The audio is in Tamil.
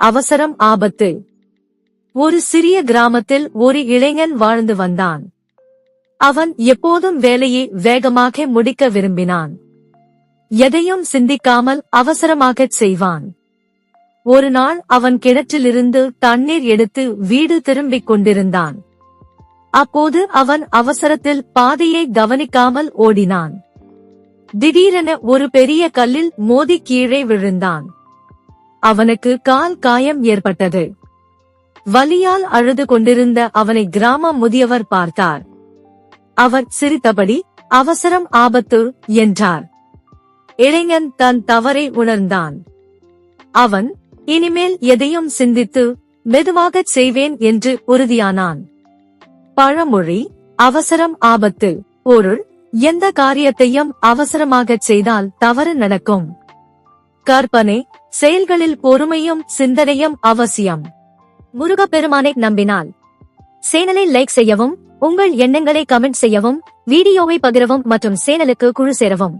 அவசரம் ஆபத்து. ஒரு சிறிய கிராமத்தில் ஒரு இளைஞன் வாழ்ந்து வந்தான். அவன் எப்போதும் வேலையை வேகமாக முடிக்க விரும்பினான். எதையும் சிந்திக்காமல் அவசரமாகச் செய்வான். ஒரு நாள் அவன் கிணற்றிலிருந்து தண்ணீர் எடுத்து வீடு திரும்பிக் கொண்டிருந்தான். அப்போது அவன் அவசரத்தில் பாதையை கவனிக்காமல் ஓடினான். திடீரென ஒரு பெரிய கல்லில் மோதி கீழே விழுந்தான். அவனுக்கு கால் காயம் ஏற்பட்டது. வலியால் அழுது கொண்டிருந்த அவனை கிராம முதியவர் பார்த்தார். அவர் சிரித்தபடி, அவசரம் ஆபத்து என்றார். இளைஞன் தன் தவறை உணர்ந்தான். அவன் இனிமேல் எதையும் சிந்தித்து மெதுவாகச் செய்வேன் என்று உறுதியானான். பழமொழி: அவசரம் ஆபத்து. பொருள்: எந்த காரியத்தையும் அவசரமாகச் செய்தால் தவறு நடக்கும். கற்பனை: செயல்களில் பொறுமையும் சிந்தனையும் அவசியம். முருகப்பெருமானை நம்பினால் சேனலை லைக் செய்யவும், உங்கள் எண்ணங்களை கமெண்ட் செய்யவும், வீடியோவை பகிரவும் மற்றும் சேனலுக்கு குழு சேரவும்.